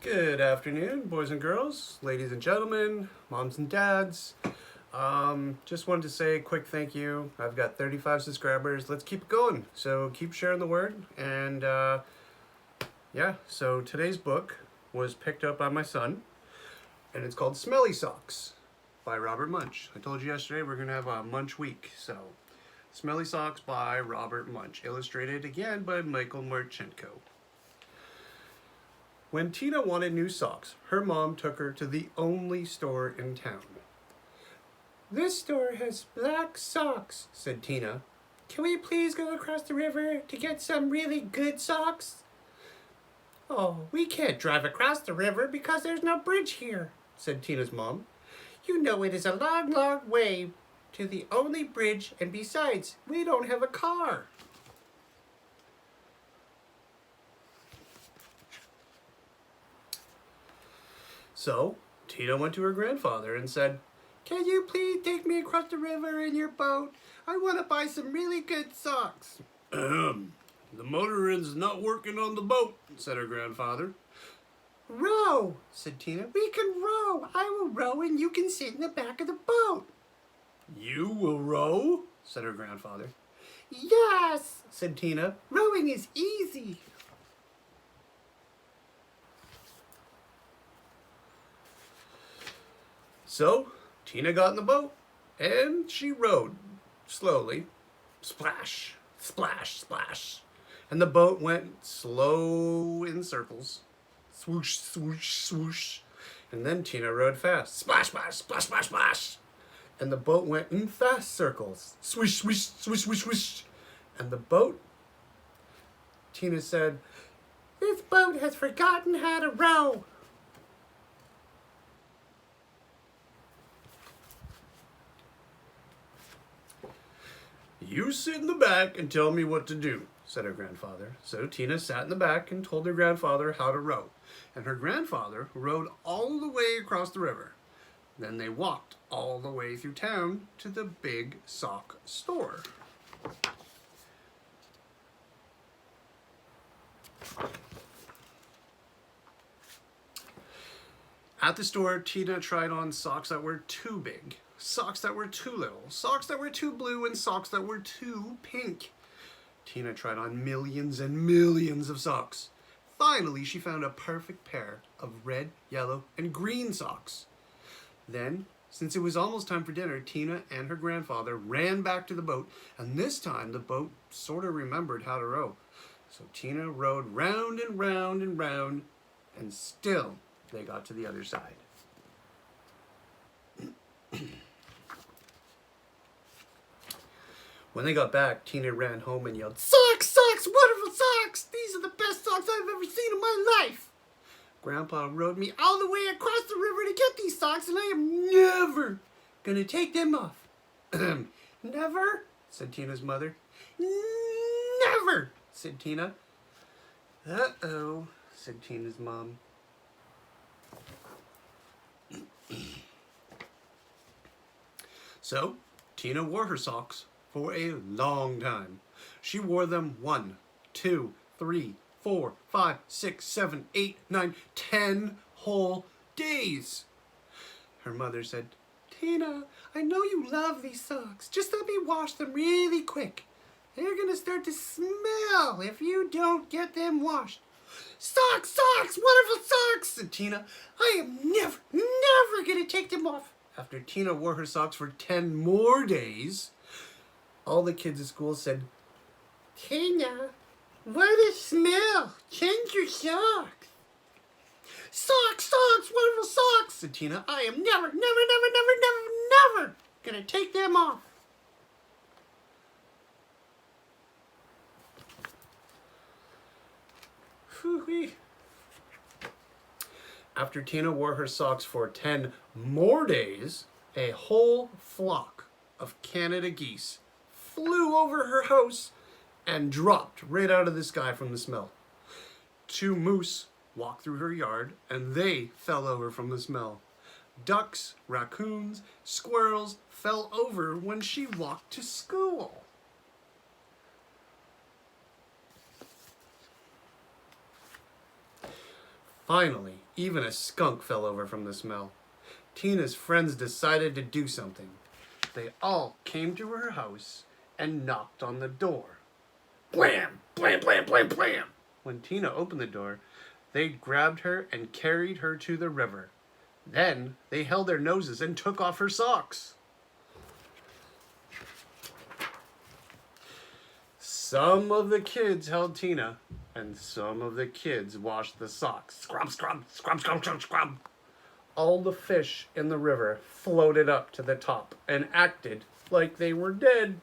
Good afternoon, boys and girls, ladies and gentlemen, moms and dads. Just wanted to say a quick thank you. I've got 35 subscribers. Let's keep it going. So keep sharing the word. And yeah, so today's book was picked up by my son, and it's called Smelly Socks by Robert Munsch. I told you yesterday we're going to have a Munch week. So Smelly Socks by Robert Munsch, illustrated again by Michael Marchenko. When Tina wanted new socks, her mom took her to the only store in town. "This store has black socks," said Tina. "Can we please go across the river to get some really good socks?" "Oh, we can't drive across the river because there's no bridge here," said Tina's mom. "You know it is a long, long way to the only bridge, and besides, we don't have a car." So, Tina went to her grandfather and said, "Can you please take me across the river in your boat? I want to buy some really good socks." "The motor is not working on the boat," said her grandfather. "Row," said Tina. "We can row. I will row and you can sit in the back of the boat." "You will row?" said her grandfather. "Yes," said Tina. "Rowing is easy." So, Tina got in the boat, and she rowed slowly. Splash, splash, splash. And the boat went slow in circles. Swoosh, swoosh, swoosh. And then Tina rowed fast. Splash, splash, splash, splash, splash. And the boat went in fast circles. Swish, swish, swish, swish, swish. And the boat, Tina said, "This boat has forgotten how to row." "You sit in the back and tell me what to do," said her grandfather. So Tina sat in the back and told her grandfather how to row. And her grandfather rowed all the way across the river. Then they walked all the way through town to the big sock store. At the store, Tina tried on socks that were too big, socks that were too little, socks that were too blue, and socks that were too pink. Tina tried on millions and millions of socks. Finally, she found a perfect pair of red, yellow, and green socks. Then, since it was almost time for dinner, Tina and her grandfather ran back to the boat, and this time the boat sort of remembered how to row. So Tina rowed round and round and round, and still they got to the other side. When they got back, Tina ran home and yelled, "Socks, socks, wonderful socks! These are the best socks I've ever seen in my life! Grandpa rowed me all the way across the river to get these socks, and I am never gonna take them off." "Never?" said Tina's mother. "Never," said Tina. "Uh-oh," said Tina's mom. So, Tina wore her socks for a long time. She wore them 1, 2, 3, 4, 5, 6, 7, 8, 9, 10 whole days. Her mother said, "Tina, I know you love these socks. Just let me wash them really quick. They're going to start to smell if you don't get them washed." "Socks, socks, wonderful socks," said Tina. "I am never, never going to take them off." After Tina wore her socks for 10 more days, all the kids at school said, "Tina, what a smell! Change your socks." "Socks, socks, wonderful socks," said Tina. "I am never, never, never, never, never, never going to take them off." Whew-wee. After Tina wore her socks for 10 more days, a whole flock of Canada geese flew over her house and dropped right out of the sky from the smell. 2 moose walked through her yard, and they fell over from the smell. Ducks, raccoons, squirrels fell over when she walked to school. Finally, even a skunk fell over from the smell. Tina's friends decided to do something. They all came to her house and knocked on the door. Blam! Blam, blam, blam, blam! When Tina opened the door, they grabbed her and carried her to the river. Then they held their noses and took off her socks. Some of the kids held Tina, and some of the kids washed the socks. Scrub, scrub, scrub, scrub, scrub, scrub. All the fish in the river floated up to the top and acted like they were dead.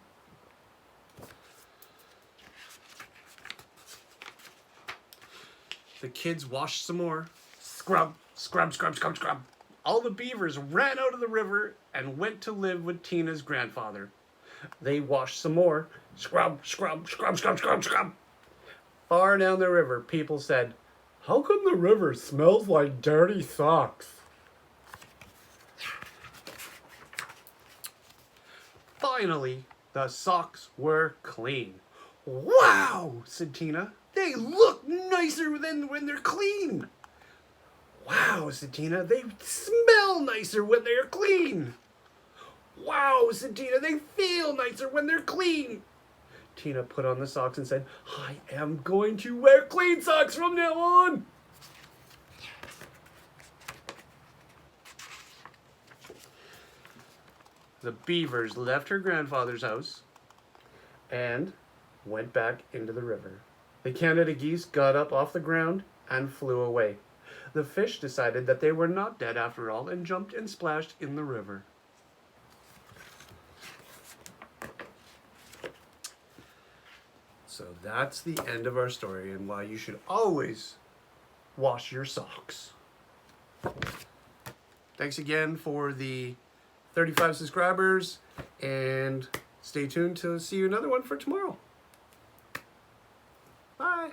The kids washed some more. Scrub, scrub, scrub, scrub, scrub. All the beavers ran out of the river and went to live with Tina's grandfather. They washed some more. Scrub, scrub, scrub, scrub, scrub, scrub. Far down the river, people said, "How come the river smells like dirty socks?" Finally, the socks were clean. "Wow," said Tina. "They look nicer than when they're clean." "Wow," said Tina. "They smell nicer when they're clean." "Wow," said Tina. "They feel nicer when they're clean." Tina put on the socks and said, "I am going to wear clean socks from now on." The beavers left her grandfather's house and went back into the river. The Canada geese got up off the ground and flew away. The fish decided that they were not dead after all and jumped and splashed in the river. So that's the end of our story and why you should always wash your socks. Thanks again for the 35 subscribers, and stay tuned to see another one for tomorrow. Bye.